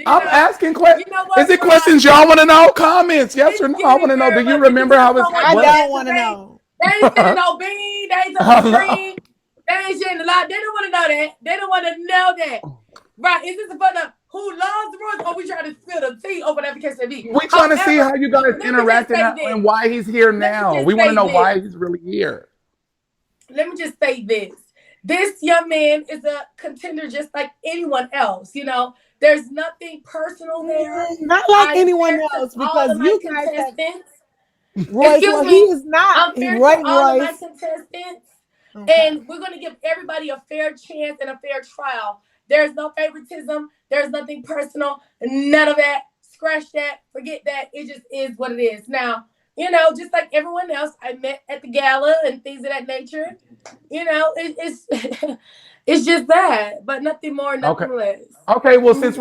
I'm asking questions. You know Is what, it Rob? questions y'all want to know? Comments, yes or It's no? I want getting to know. Do there, you but the remember people how don't want I to what? don't that want because to know. they ain't sending no bean, they ain't on the screen, they ain't sharing a lot. They don't want to know that. They don't want to know that. Right? Is this for the who loves Royce, or we trying to spill the tea over whatever case may be? We trying to see However, how you guys let me just interacting say this. and why he's here Let me now. We just want to say know this. why he's really here. Let me just say this. This young man is a contender just like anyone else. There's nothing personal there. Not like I'm anyone fair to else, all because of my you guys have contestants. Royce. Excuse Well, he me. is not. I'm fair to all of my Royce. contestants. Okay. And we're going to give everybody a fair chance and a fair trial. There's no favoritism. There's nothing personal. None of that. Scratch that. Forget that. It just is what it is. Now, just like everyone else, I met at the gala and things of that nature. It's it's just that, but nothing more, Okay. nothing less. Okay, well, Mhm. since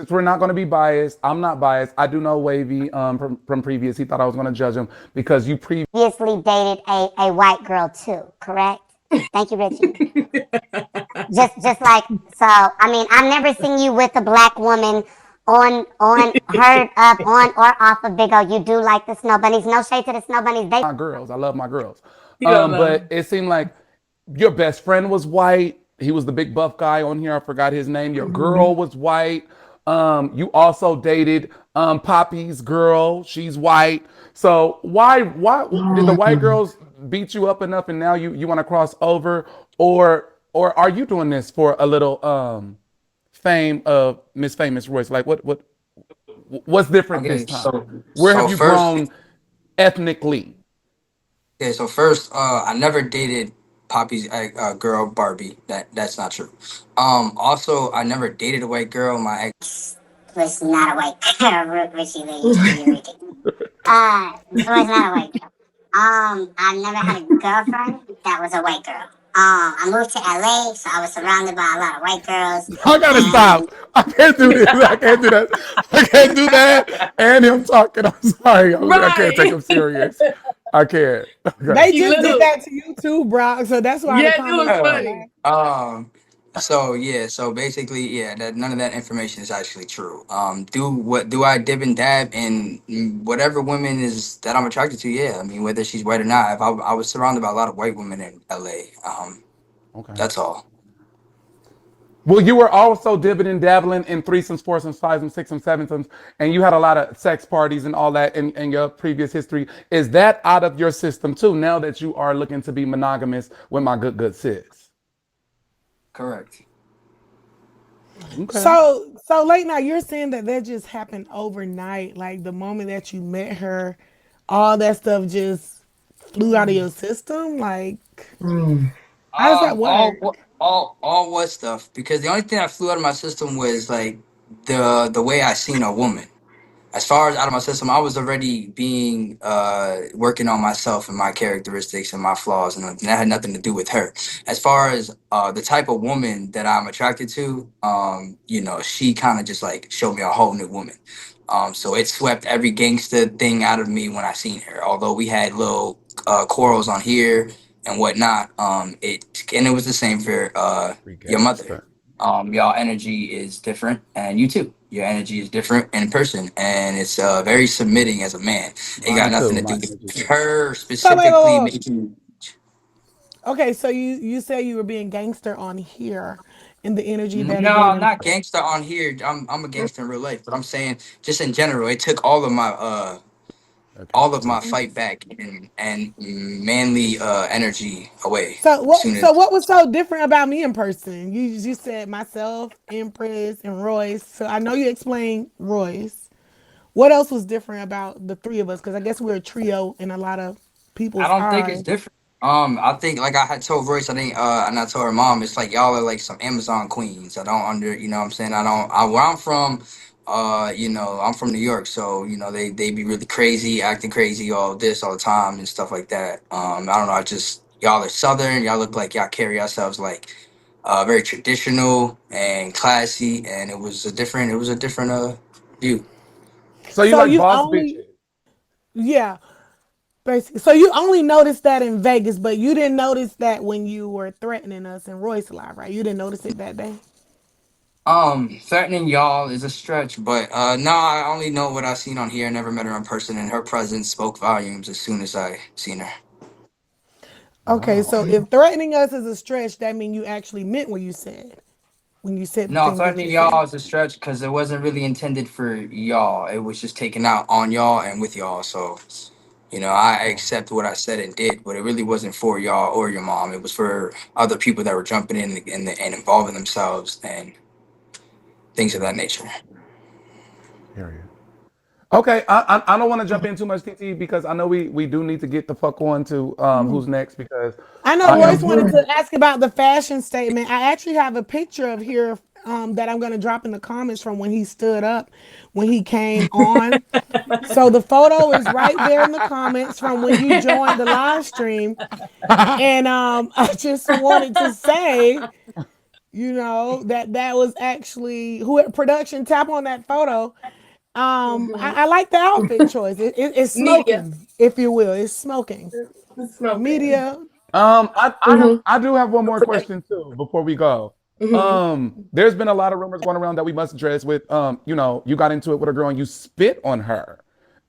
we're not going to be biased, I'm not biased. I do know Wavy from previous. He thought I was going to judge him because you Previously dated a white girl too, correct? Thank you, Richie. Just like so. I mean, I've never seen you with a black woman on heard up on or off of Big O. You do like the snow bunnies. No shade to the snow bunnies. They my girls. I love my girls. You don't But know. it seemed like your best friend was white. He was the big buff guy on here. I forgot his name. Your girl was white. You also dated Poppy's girl. She's white. So why did the white girls beat you up enough and now you want to cross over, or are you doing this for a little fame of Miss Famous Royce? Like what's different this Okay, time? so Where so have you first, grown ethnically? okay, so first, I never dated Poppy's girl Barbie. That's not true. Also, I never dated a white girl. My ex. was not a white girl. Richie Lee, you ridiculous. It was not a white girl. I never had a girlfriend that was a white girl. I moved to LA, so I was surrounded by a lot of white girls, I gotta and stop. I can't do this. I can't do that. I can't do that. And him talking. I'm sorry. I can't take Right. him serious. I can't. Okay. They You just did little. that to you too, Brock. So that's why the Yes, it was comments are funny. like, So yeah, so basically, yeah, that none of that information is actually true. Do I dib and dab in whatever women is that I'm attracted to? Yeah, I mean whether she's white or not. If I was surrounded by a lot of white women in LA, Okay. that's all. Well, you were also dibbing and dabbling in threesomes, foursomes, fivesomes, sixsomes, sevensomes, and you had a lot of sex parties and all that in your previous history. Is that out of your system too? Now that you are looking to be monogamous with my good sis. Correct. Okay. so late night. You're saying that just happened overnight, like the moment that you met her, all that stuff just flew out of your system. Like, how does that All work? all what stuff? Because the only thing that flew out of my system was like the way I seen a woman. As far as out of my system, I was already being working on myself and my characteristics and my flaws, and that had nothing to do with her. As far as the type of woman that I'm attracted to, she kind of just like showed me a whole new woman. So it swept every gangster thing out of me when I seen her. Although we had little quarrels on here and whatnot, it was the same for Free your mother. gangster. Y'all energy is different, and you too. Your energy is different in person, and it's very submitting as a man. It got Mine nothing too. to do My energy with too. her So wait, specifically wait, wait. making. Okay, so you say you were being gangster on here, in the energy that it No, did I'm in. not gangster on here. I'm a gangster in real life, but I'm saying just in general, it took Okay. all of my Peace. fight back and manly energy away So as soon what? as. So what was so different about me in person? You said myself, Empress, and Royce. So I know you explained Royce. What else was different about the three of us? Because I guess we're a trio in a lot of I people's don't think it's eyes. different. I think like I had told Royce, I think, and I told her mom, it's like y'all are like some Amazon queens. I don't you know what I'm saying? I don't, where I'm from, I'm from New York, so they be really crazy, acting crazy, all this all the time and stuff like that. I don't know. I just y'all are Southern. Y'all look like y'all carry yourselves like, very traditional and classy, and it was a different view. So you So like you've boss only, bitches? yeah, basically. So you only noticed that in Vegas, but you didn't notice that when you were threatening us in Royce Live, right? You didn't notice it that day. Threatening y'all is a stretch, but no, I only know what I seen on here. I never met her in person, and her presence spoke volumes as soon as I seen her. Okay, Wow. so if threatening us is a stretch, that means you actually meant what you said when you said the No, things that threatening you said. y'all is a stretch because it wasn't really intended for y'all. It was just taken out on y'all and with y'all. So, I accept what I said and did, but it really wasn't for y'all or your mom. It was for other people that were jumping in and involving themselves and things of that nature. Period. Okay, I don't want to jump in too much, TT, because I know we do need to get the fuck on to who's next because I know I Royce am wanted to ask about the fashion statement. I actually have a picture of here that I'm going to drop in the comments from when he stood up, when he came on. So the photo is right there in the comments from when you joined the live stream. And I just wanted to say, that was actually who production tap on that photo. Mhm. I like the outfit choice. It's Media. smoking, if you will. It's smoking. It's smoking. Media. Mm-hmm. I do have one more Protect. question too before we go. Mm-hmm. There's been a lot of rumors going around that we must address with you got into it with a girl and you spit on her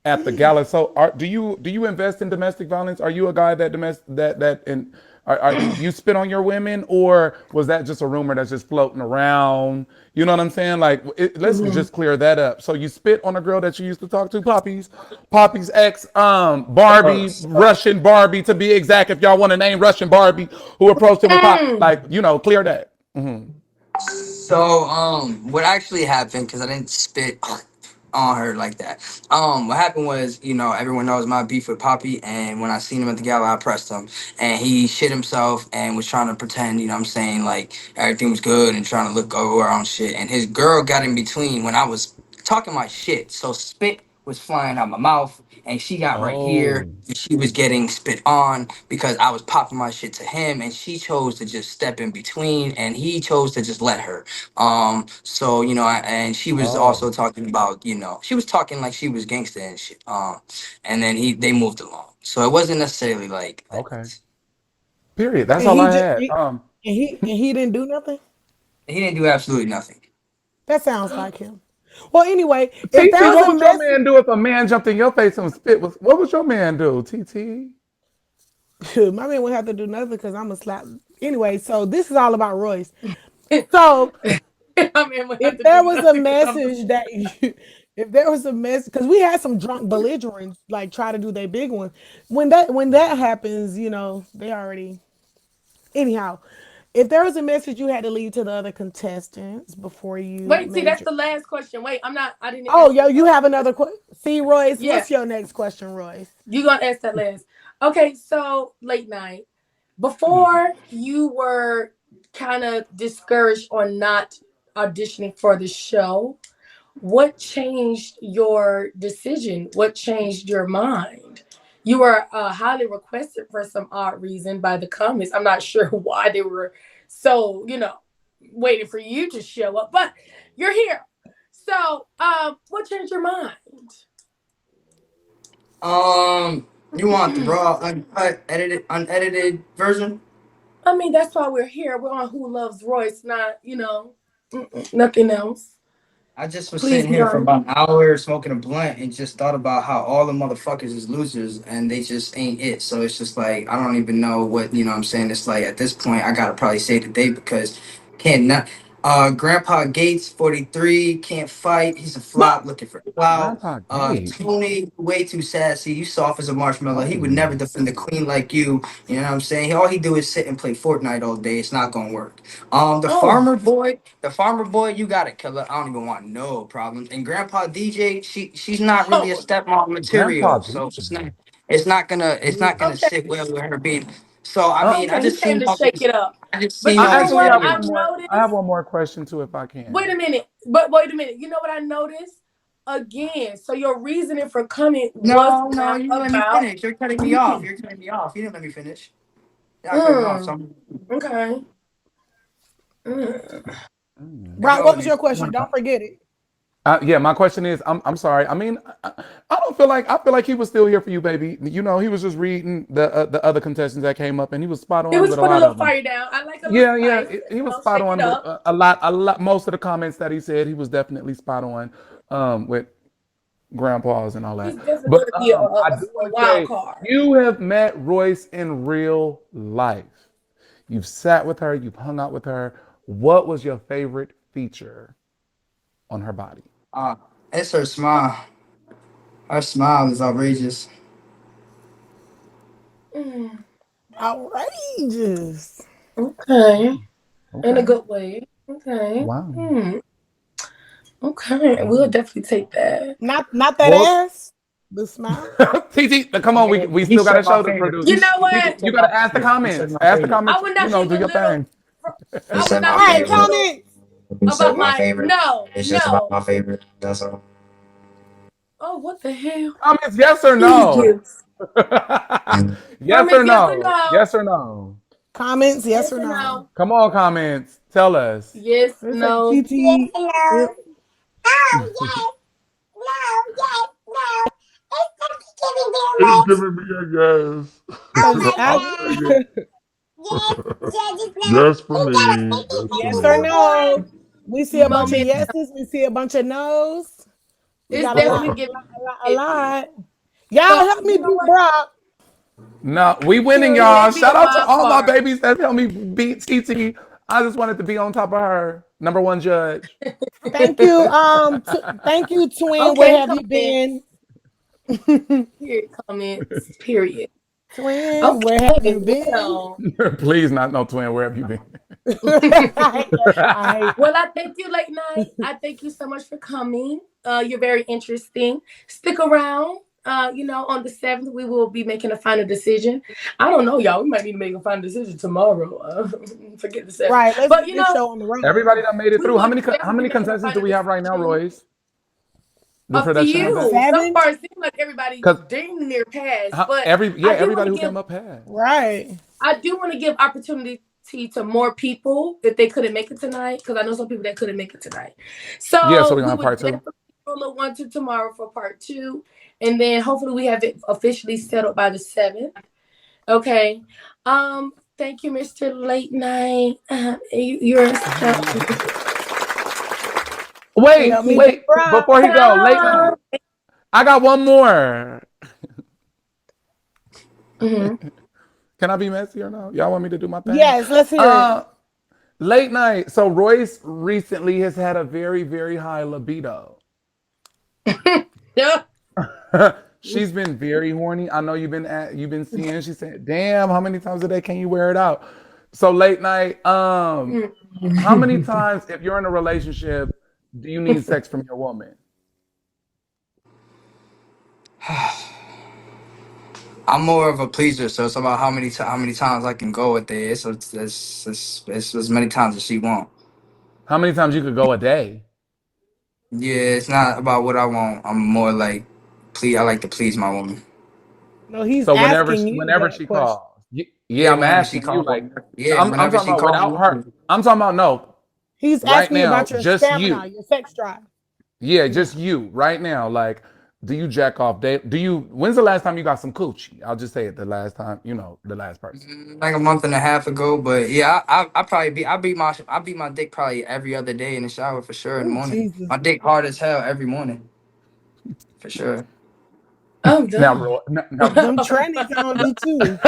at the gala. So do you invest in domestic violence? Are you a guy that you spit on your women, or was that just a rumor that's just floating around? You know what I'm saying? Like, let's Mm-hmm. just clear that up. So you spit on a girl that you used to talk to, Poppy's ex, Barbie, Russian Barbie to be exact. If y'all want to name Russian Barbie, who approached him with Pop, Mm. like, clear that. So, what actually happened? Because I didn't spit on her like that. What happened was, everyone knows my beef with Poppy, and when I seen him at the gala, I pressed him, and he shit himself and was trying to pretend, what I'm saying, like everything was good and trying to look over our own shit. And his girl got in between when I was talking my shit, so spit was flying out my mouth, and she got right here, Oh, and she was getting spit on because I was popping my shit to him, and she chose to just step in between, and he chose to just let her. So and she was oh, also talking about, she was talking like she was gangster and shit. And then they moved along. So it wasn't necessarily like that. okay. Period. That's And all he I just had. he didn't do nothing. He didn't do absolutely nothing. That sounds like him. Well, anyway, if there TT, was what a would your message, man do if a man jumped in your face and spit? What would your man do, TT? shoot, my man would have to do nothing because I'm a slap. Anyway, so this is all about Royce. So I mean, we have if to do there was a nothing because I'm message that you, if there was a message, because we had some drunk belligerents like try to do their big one. When that happens, they already. Anyhow, if there was a message you had to leave to the other contestants before you Wait, see, made that's your. the last question. Wait, I'm not. I didn't Oh, answer yo, the you last have question. another question. See, Royce, Yeah, what's your next question, Royce? you gonna ask that last. Okay, so late night. Before you were kind of discouraged on not auditioning for the show, what changed your decision? What changed your mind? You were highly requested for some odd reason by the comments. I'm not sure why they were so, waiting for you to show up, but you're here. So, what changed your mind? You want the raw, uncut, unedited version? I mean, that's why we're here. We're on Who Loves Royce, not, nothing else. I just was Please sitting be here for honest. about an hour smoking a blunt and just thought about how all the motherfuckers is losers and they just ain't it. So it's just like I don't even know what I'm saying. It's like at this point I gotta probably say the date because can't not Grandpa Gates 43 can't fight. He's a flop looking for clout. Grandpa Gates. Tony way too sassy. You soft as a marshmallow. He would never Oh, defend the queen like you. You know what I'm saying? All he do is sit and play Fortnite all day. It's not gonna work. Oh, The farmer boy, you got it, killer. I don't even want no problems. And Grandpa DJ, she's not really a oh, stepmom Grandpa material, so DJ. it's not gonna okay. sit well with her being. So I Uh, mean, Okay, he came to shake it up. I just But seen you all I know these actually what? have failures. I've one more. I have noticed. one more question too, if I Wait can. a minute. But wait a minute. You know what I noticed? Again, so your reasoning for coming was No, no, not you didn't let me about finish. You're cutting me off. me. You're cutting me off. You didn't let me finish. Yeah, I cut you off. So Mm, okay. Mm. Mm. Brock, go what and was your if you question? want Don't forget it. Yeah, my question is, I'm sorry. I mean, I don't feel like I feel like he was still here for you, baby. You know, he was just reading the other contestants that came up, and he was spot It on was with a put a lot little of them. fire down. I like a little Yeah, yeah, spice. he was spot Shake it on with up. a lot. Most of the comments that he said, he was definitely spot on with grandpas and all that. He's definitely But going to be I do a want to wild say, card. you have met Royce in real life. You've sat with her, you've hung out with her. What was your favorite feature on her body? Uh, it's her smile. Her smile is outrageous. Mm, Outrageous. okay. In a Okay. good way. Okay. Wow. Okay. We'll Wow. definitely take that. Not that Well, ass. The smile. TT, come on, we He still got said to my show the favorite. producer. You know TT, what? you got to ask the He said comments. my Ask the favorite. I comments. would You not know, be do your little. thing. He I would said not my All be right, favorite. little comments. He about said my my favorite. no, It's just about no. my favorite. That's all. Oh, what the hell? Comments, yes or Please no? give. Yes or Comments, yes or no? no? Yes or no? Comments, yes Yes or or no? no? Come on, comments. Tell us. Yes, Let's say no. Yes, TT. no. Oh, yes. No, yes, no. It's Thanksgiving, dear It's much. giving me a yes. Oh, Cause my I I'll God. take it. Yes, yes, it's no. Yes for We got a me. Yes for yes 50-50 or me. report. no. We see a bunch of Moment. yeses. We see a bunch of nos. We It's got a lot, definitely a giving lot, a 50. lot. Y'all But help me you know beat what? Brock. No, we winning, Period. y'all. Be a Shout out to wild all my card. babies that helped me beat TT. I just wanted to be on top of her. Number one judge. Thank you. Thank you, twin. Where Okay, have you comments. been? Period. Comments. Period. Twin, where have Okay, you been? well. Please, not no twin. Where have you been? I hate. Well, I thank you, Late Night. I thank you so much for coming. You're very interesting. Stick around. On the 7th, we will be making a final decision. I don't know, y'all. We might need to make a final decision tomorrow. Forget the 7th. Right, let's But, get this show on the road. Everybody that made it we through. will How definitely be many making a contestants do final we have right now, decision. Royce? The A production of that. few. So 7? far, it seems like everybody Because dang near passed. But I do want everybody to who give came up had. Right. opportunity to more people if they couldn't make it tonight, because I know some people that couldn't make it tonight. Yeah, so So we're gonna we have would part two. definitely roll a 1 2 tomorrow for part 2, and then hopefully we have it officially settled by the 7th. Okay. Thank you, Mr. Late Night. You're so Wait, Help me beat wait. Brock. Before he go, late night. I got one more. Mhm. Can I be messy or no? Y'all want me to do my thing? Yes, let's hear it. Late night. So Royce recently has had a very, very high libido. Yeah. She's been very horny. I know you've been seeing. She said, "Damn, how many times a day can you wear it out?" So late night. How many times, if you're in a relationship, do you need sex from your woman? I'm more of a pleaser, so it's about how many times I can go with it. It's as many times as she want. How many times you could go a day? Yeah, it's not about what I want. I'm more like, please. I like to please my woman. No, he's So asking you whenever that she question. calls, yeah, Yeah, I'm whenever she asking you. calls. Like, Yeah, I'm whenever talking she about calls without her. me. I'm talking about no, He's right asking you now, about your just stamina, you. your sex drive. Yeah, just you right now. Like, do you jack off day? Do you? When's the last time you got some coochie? I'll just say it. The last time, the last person. Like a month and a half ago, but yeah, I probably I beat my dick probably every other day in the shower for sure in the Oh, morning. Jesus. My dick hard as hell every morning for sure. Oh, Now, no. Them trannies gonna do too.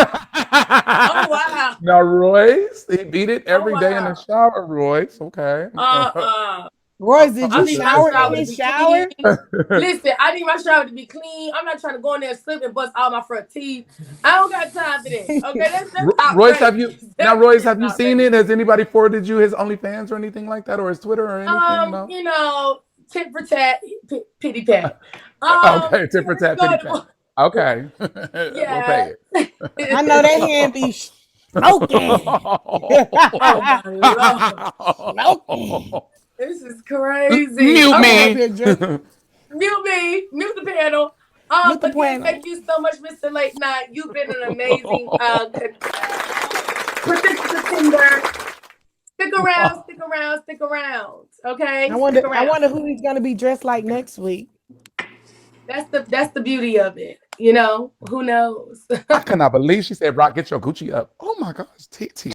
Oh, wow. now, Royce, he beat it Oh, every day in the wow. shower. Royce, okay. Royce, did I you need my shower in shower to his be clean. shower? Listen, I need my shower to be clean. I'm not trying to go in there and slip and bust all my front teeth. I don't got time for that. Okay, that's Royce, outrageous. Royce, That's have you seen it? outrageous. Has anybody forwarded you his OnlyFans or anything like that, or his Twitter or anything? No. Tit for tat, pity pat. Okay, tip for Let's tat, go pity to pat. Okay, we'll yeah. pay it. I know that hand be smoking. Oh my lord, Smoking. this is crazy. Mute I'm Okay, up me. here drinking. mute the panel. Mute the Again, panel. thank you so much, Mr. Late Night. You've been an amazing participant. Stick around, around, stick around. Okay. I wonder. Stick I around. wonder who he's gonna be dressed like next week. That's the beauty of it. You know, who knows? I cannot believe she said, Rock, get your Gucci up. Oh my gosh, TT.